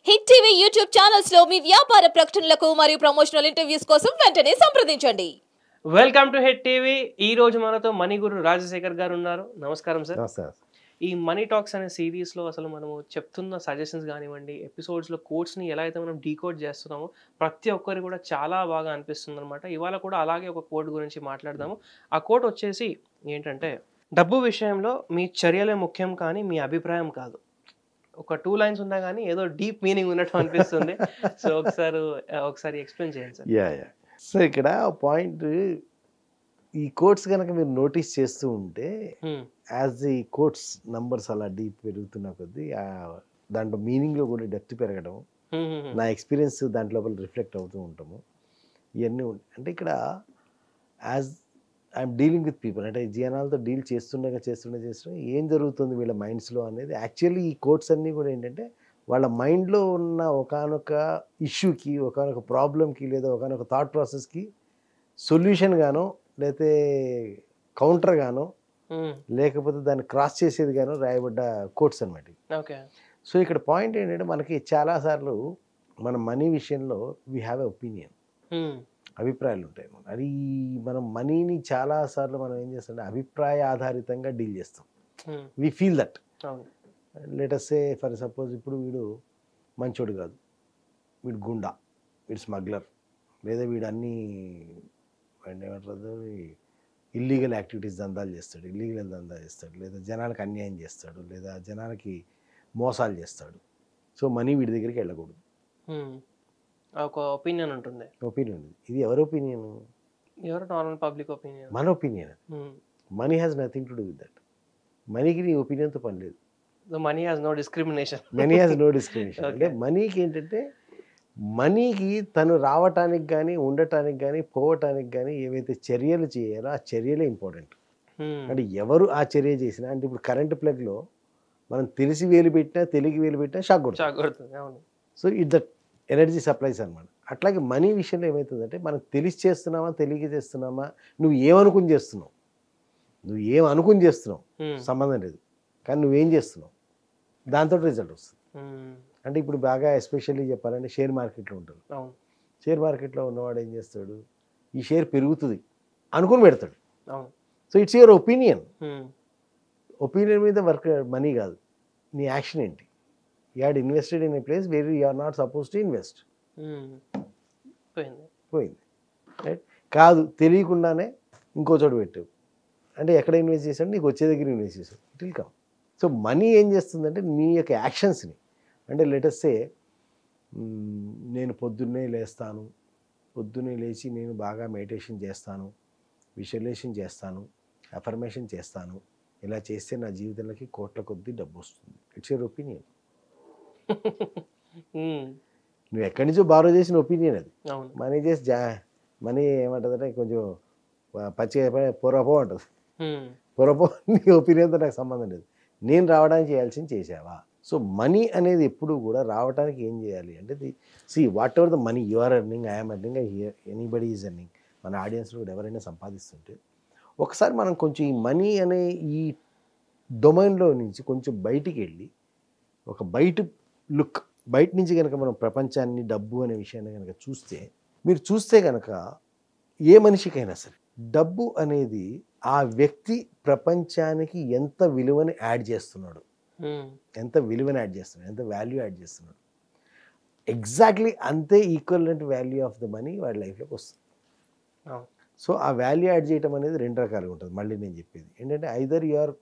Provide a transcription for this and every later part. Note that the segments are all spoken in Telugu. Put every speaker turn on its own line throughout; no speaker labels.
హిట్ టీవీ యూట్యూబ్ ఛానల్స్ లో మీ వ్యాపార ప్రకటనలకు మరియు ప్రమోషనల్ ఇంటర్వ్యూస్ కోసం వెంటనే సంప్రదించండి.
Welcome to hit TV. ఈ రోజు మనతో మనీ గురు రాజశేఖర్ గారు ఉన్నారు. నమస్కారం సార్.
నమస్కారం.
ఈ మనీ టాక్స్ అనే సిరీస్లో అసలు మనము చెప్తున్న సజెషన్స్ కానివ్వండి, ఎపిసోడ్స్లో కోట్స్ని ఎలా అయితే మనం డీకోడ్ చేస్తున్నామో ప్రతి ఒక్కరి కూడా చాలా బాగా అనిపిస్తుంది అనమాట. ఇవాళ కూడా అలాగే ఒక కోట్ గురించి మాట్లాడదాము. ఆ కోట్ వచ్చేసి ఏంటంటే, డబ్బు విషయంలో మీ చర్యలే ముఖ్యం కానీ మీ అభిప్రాయం కాదు. ఒక 2 లైన్స్ ఉన్నా కానీ ఏదో డీప్ మీనింగ్ ఉన్నట్టు అనిపిస్తుంది. సో ఒకసారి ఎక్స్ప్లెయిన్ చేయండి సార్.
యా సో ఇక్కడ పాయింట్, ఈ కోట్స్ కనుక మీరు నోటీస్ చేస్తూ ఉంటే యాజ్ ది కోట్స్ నంబర్స్ అలా డీప్ పెరుగుతున్న కొద్దీ దాంట్లో మీనింగ్లో కూడా డెప్త్ పెరగడం, నా ఎక్స్పీరియన్స్ దాంట్లో రిఫ్లెక్ట్ అవుతూ ఉంటాము. ఇవన్నీ అంటే ఇక్కడ as I'm dealing with people, అంటే జనాలతో డీల్ చేస్తుండగా ఏం జరుగుతుంది వీళ్ళ మైండ్స్లో అనేది. యాక్చువల్లీ ఈ కోట్స్ అన్నీ కూడా ఏంటంటే వాళ్ళ మైండ్లో ఉన్న ఒకానొక ఇష్యూకి, ఒకానొక ప్రాబ్లంకి, లేదా ఒకానొక థాట్ ప్రాసెస్కి సొల్యూషన్ గానో, లేకపోతే కౌంటర్ గానో, లేకపోతే దాన్ని క్రాస్ చేసేది గానో రాయబడ్డ కోట్స్ అనమాట.
ఓకే.
సో ఇక్కడ పాయింట్ ఏంటంటే, మనకి చాలాసార్లు మన మనీ విషయంలో వీ హ్యావ్ ఎ ఒపీనియన్, అభిప్రాయాలు ఉంటాయి. అది మనం మనీని చాలాసార్లు మనం ఏం చేస్తాం, అభిప్రాయ ఆధారితంగా డీల్ చేస్తాం. We feel that. Let us say for suppose, ఇప్పుడు వీడు మంచోడు కాదు, వీడు గుండా, వీడు స్మగ్లర్, లేదా వీడు అన్నీ ఏమంటారు ఇల్లీగల్ యాక్టివిటీస్ దందాలు చేస్తాడు, లేదా జనాలకు అన్యాయం చేస్తాడు, లేదా జనాలకి మోసాలు చేస్తాడు. సో మనీ వీడి దగ్గరికి వెళ్ళకూడదు.
ఒక ఒపీనియన్ ఉంటుంది.
ఇది ఎవరి ఒపీనియన్?
ఎవరు నార్మల్ పబ్లిక్ ఒపీనియన్,
మన opinion. Money has nothing to do with that. మనీకి నీ ఒపీనియన్తో పని లేదు.
Money has no discrimination.
అంటే మనీకి ఏంటంటే, మనీకి తను రావటానికి కానీ, ఉండటానికి కానీ, పోవటానికి కానీ ఏవైతే చర్యలు చేయాలో ఆ చర్యలే ఇంపార్టెంట్. అంటే ఎవరు ఆ చర్య చేసినా, అంటే ఇప్పుడు కరెంట్ ప్లగ్లో మనం తెలిసి వేలు పెట్టినా, తెలియకి వేలు పెట్టినా షాక్ కొడుతుంది. సో దట్ ఎనర్జీ సప్లైస్ అనమాట. అట్లాగే మనీ విషయంలో ఏమవుతుందంటే, మనం తెలిసి చేస్తున్నామా, తెలియక చేస్తున్నామా, నువ్వు ఏమనుకుని చేస్తున్నావు సంబంధం లేదు, కానీ నువ్వేం చేస్తున్నావు దాంతో రిజల్ట్ వస్తుంది. అంటే ఇప్పుడు బాగా ఎస్పెషల్లీ చెప్పాలంటే షేర్ మార్కెట్లో ఉంటాడు. షేర్ మార్కెట్లో ఉన్నవాడు ఏం చేస్తాడు, ఈ షేర్ పెరుగుతుంది అనుకుని పెడతాడు. సో ఇట్స్ యువర్ ఒపీనియన్ మీద వర్క్. మనీ కాదు, నీ యాక్షన్ ఏంటి. You had invested in a place where you are not suppose to invest. పోయింది రైట్. కాదు, తెలియకుండానే ఇంకో చోటు పెట్టావు, అంటే ఎక్కడ ఇన్వెస్ట్ చేశాడు, నీకు వచ్చే దగ్గర ఇన్వెస్ట్ చేసావు, it will come. So money ఏం చేస్తుందంటే నీ యొక్క యాక్షన్స్ని, అంటే లెటస్ సే నేను పొద్దున్నే లేచి నేను బాగా మెడిటేషన్ చేస్తాను, విజువలైజేషన్ చేస్తాను, అఫర్మేషన్ చేస్తాను, ఇలా చేస్తే నా జీవితంలోకి కోట్ల కొద్దీ డబ్బు వస్తుంది. It's your opinion. నువ్వు ఎక్కడి నుంచో బారో చేసిన ఒపీనియన్ అది. మనీ ఏమంటుందంటే కొంచెం పచ్చిగా పొరపో అంటుంది. పొరపో నీ ఒపీనియన్తో నాకు సంబంధం లేదు, నేను రావడానికి చేయాల్సింది చేసావా. సో మనీ అనేది ఎప్పుడు కూడా రావడానికి ఏం చేయాలి అంటే, whatever the money you are earning, I'm earning, anybody is earning, మన ఆడియన్స్లో కూడా ఎవరైనా సంపాదిస్తుంటే ఒకసారి మనం కొంచెం ఈ మనీ అనే ఈ డొమైన్లో నుంచి కొంచెం బయటికి వెళ్ళి, ఒక బయట నుంచి కనుక మనం ప్రపంచాన్ని, డబ్బు అనే విషయాన్ని కనుక చూస్తే కనుక ఏ మనిషికైనా సరే డబ్బు అనేది ఆ వ్యక్తి ప్రపంచానికి ఎంత విలువని యాడ్ చేస్తున్నాడు, ఎంత వాల్యూ యాడ్ చేస్తున్నాడు, ఎగ్జాక్ట్లీ అంతే equivalent value of the money వాడి లైఫ్లోకి వస్తుంది. సో ఆ వాల్యూ యాడ్ చేయటం అనేది 2 రకాలుగా ఉంటుంది. మళ్ళీ నేను చెప్పేది ఏంటంటే, either you are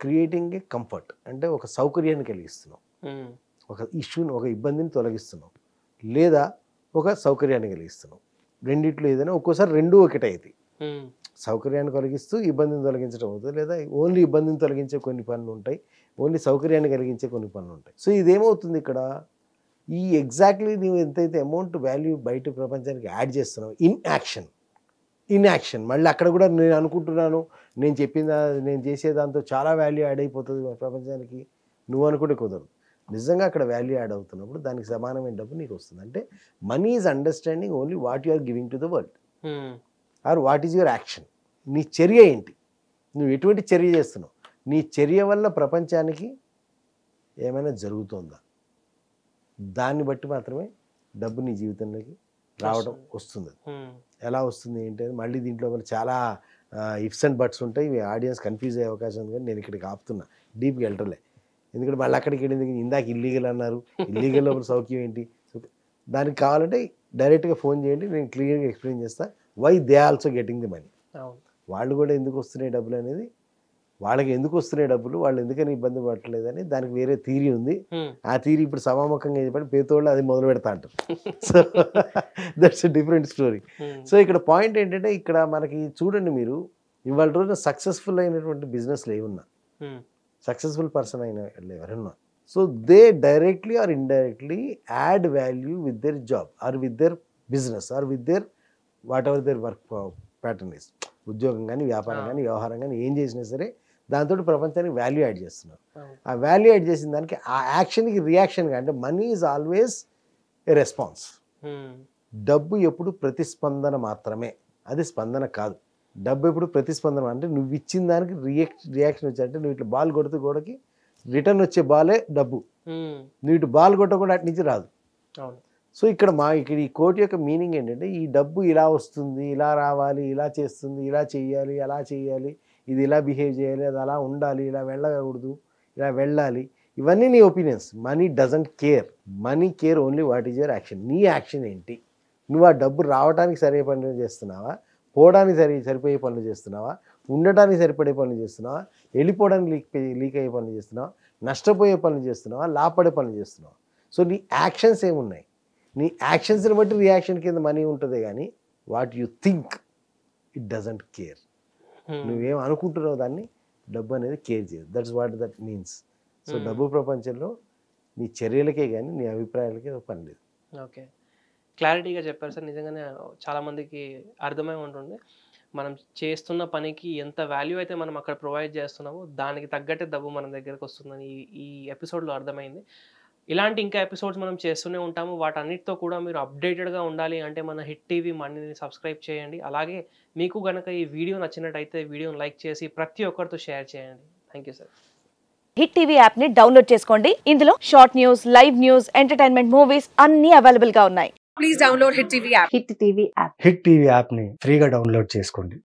creating a comfort, అంటే ఒక సౌకర్యాన్ని కలిగిస్తున్నావు, ఒక ఇష్యూని, ఒక ఇబ్బందిని తొలగిస్తున్నావు, లేదా ఒక సౌకర్యాన్ని కలిగిస్తున్నావు. రెండిట్లో ఏదైనా, ఒక్కోసారి రెండూ ఒకటే అవుతాయి. సౌకర్యాన్ని కలిగిస్తూ ఇబ్బందిని తొలగించడం అవుతుంది, లేదా ఓన్లీ ఇబ్బందిని తొలగించే కొన్ని పనులు ఉంటాయి, ఓన్లీ సౌకర్యాన్ని కలిగించే కొన్ని పనులు ఉంటాయి. సో ఇదేమవుతుంది ఇక్కడ, ఈ ఎగ్జాక్ట్లీ నువ్వు ఎంతైతే అమౌంట్ వాల్యూ బయట ప్రపంచానికి యాడ్ చేస్తున్నావు ఇన్ యాక్షన్, మళ్ళీ అక్కడ కూడా నేను అనుకుంటున్నాను, నేను చేసేదాంతో చాలా వాల్యూ యాడ్ అయిపోతుంది ప్రపంచానికి, నువ్వు అనుకుంటే కుదరదు. నిజంగా అక్కడ వాల్యూ యాడ్ అవుతున్నప్పుడు దానికి సమానమైన డబ్బు నీకు వస్తుంది. అంటే money is understanding only what you are giving to the world, or what is your action. నీ చర్య ఏంటి, నువ్వు ఎటువంటి చర్య చేస్తున్నావు, నీ చర్య వల్ల ప్రపంచానికి ఏమైనా జరుగుతుందా? దాన్ని బట్టి మాత్రమే డబ్బు నీ జీవితంలోకి రావడం వస్తుంది. ఎలా వస్తుంది ఏంటి అని మళ్ళీ దీంట్లో మరి చాలా ఇఫ్స్ అండ్ బట్స్ ఉంటాయి. ఇవి ఆడియన్స్ కన్ఫ్యూజ్ అయ్యే అవకాశం ఉంది, కానీ నేను ఇక్కడికి ఆపుతున్నా, డీప్కి వెళ్ళటలే. ఎందుకంటే మళ్ళీ అక్కడికి వెళ్ళింది ఇందాక ఇల్లీగల్ అన్నారు, ఇల్లీగల్ లోపల సౌఖ్యం ఏంటి, దానికి కావాలంటే డైరెక్ట్గా ఫోన్ చేయండి, నేను క్లియర్గా ఎక్స్ప్లెయిన్ చేస్తాను. Why they also getting the money, వాళ్ళు కూడా ఎందుకు వస్తున్నాయి డబ్బులు అనేది, వాళ్ళకి ఎందుకు వస్తున్నాయి డబ్బులు, వాళ్ళు ఎందుకని ఇబ్బంది పడట్లేదని దానికి వేరే థీరీ ఉంది. ఆ థీరీ ఇప్పుడు సమాముఖంగా చెప్పండి పేదోళ్ళు అది మొదలు పెడతా అంటారు. So that's a different story. So ఇక్కడ పాయింట్ ఏంటంటే, ఇక్కడ మనకి చూడండి, మీరు ఇవాళ రోజున సక్సెస్ఫుల్ అయినటువంటి బిజినెస్లు ఏమున్నా, సక్సెస్ఫుల్ పర్సన్ అయిన ఎవరన్నా, so they directly or indirectly add value with their job or with their business are with their what ever their work pattern is. ఉద్యోగం కానీ, వ్యాపారం కానీ, వ్యవహారం కానీ ఏం చేసినా సరే దాంతో ప్రపంచానికి వాల్యూ యాడ్ చేస్తున్నారు. ఆ వాల్యూ యాడ్ చేసిన దానికి ఆ యాక్షన్కి రియాక్షన్గా, అంటే money is always a response. డబ్బు ఎప్పుడు ప్రతిస్పందన మాత్రమే, అది స్పందన కాదు. డబ్బు ఎప్పుడు ప్రతిస్పందన, అంటే నువ్వు ఇచ్చిన దానికి రియాక్షన్ వచ్చాయంటే, నువ్వు ఇట్లా బాల్ కొడితే గోడకి రిటర్న్ వచ్చే బాలే డబ్బు. నువ్వు ఇటు బాల్ కొట్టకుండా అటు నుంచి రాదు. సో ఇక్కడ ఈ కోట్ యొక్క మీనింగ్ ఏంటంటే, ఈ డబ్బు ఇలా వస్తుంది, ఇలా రావాలి, ఇలా చేస్తుంది, ఇలా చేయాలి, అలా చేయాలి, ఇది ఇలా బిహేవ్ చేయాలి, అది అలా ఉండాలి, ఇలా వెళ్ళకూడదు, ఇలా వెళ్ళాలి, ఇవన్నీ నీ opinions. Money doesn't care. Money care only what is your action. నీ యాక్షన్ ఏంటి? నువ్వు ఆ డబ్బు రావడానికి సరిపోయే పనులు చేస్తున్నావా, పోవడానికి సరిపోయే పనులు చేస్తున్నావా, ఉండటానికి సరిపడే పనులు చేస్తున్నావా, వెళ్ళిపోవడానికి లీక్ అయ్యే పనులు చేస్తున్నావా, నష్టపోయే పనులు చేస్తున్నావా, లాభపడే పనులు చేస్తున్నావా? సో నీ యాక్షన్స్ ఏమున్నాయి? నీ యాక్షన్స్ని బట్టి రియాక్షన్ కింద మనీ ఉంటుంది, కానీ what you think it doesn't care. నువ్వేం అనుకుంటున్నావు దాన్ని డబ్బు అనేది కేర్ చేయదు. That's what that means. So డబ్బు ప్రపంచంలో నీ చర్యలకే కానీ నీ అభిప్రాయాలకే పని లేదు.
ఓకే, క్లారిటీగా చెప్పారు సార్. నిజంగానే చాలామందికి అర్థమై ఉంటుంది, మనం చేస్తున్న పనికి ఎంత వాల్యూ అయితే మనం అక్కడ ప్రొవైడ్ చేస్తున్నామో దానికి తగ్గట్టే డబ్బు మన దగ్గరకు వస్తుందని ఈ ఎపిసోడ్లో అర్థమైంది. ఇలాంటి ఇంకా ఎపిసోడ్స్ మనం చేస్తూనే ఉంటాము. వాటన్నిటితో కూడా మీరు అప్డేటెడ్గా ఉండాలి అంటే మన హిట్ టీవీ మనీని సబ్స్క్రైబ్ చేయండి. అలాగే మీకు కనుక ఈ వీడియో నచ్చినట్టయితే వీడియోని లైక్ చేసి ప్రతి ఒక్కరితో షేర్ చేయండి. Thank you sir.
Hit TV app ని డౌన్లోడ్ చేసుకోండి. ఇందులో short news, live news, entertainment movies అన్ని అవైలబుల్ గా ఉన్నాయి. Please download hit TV app.
Hit TV app ని ఫ్రీగా డౌన్లోడ్ చేసుకోండి.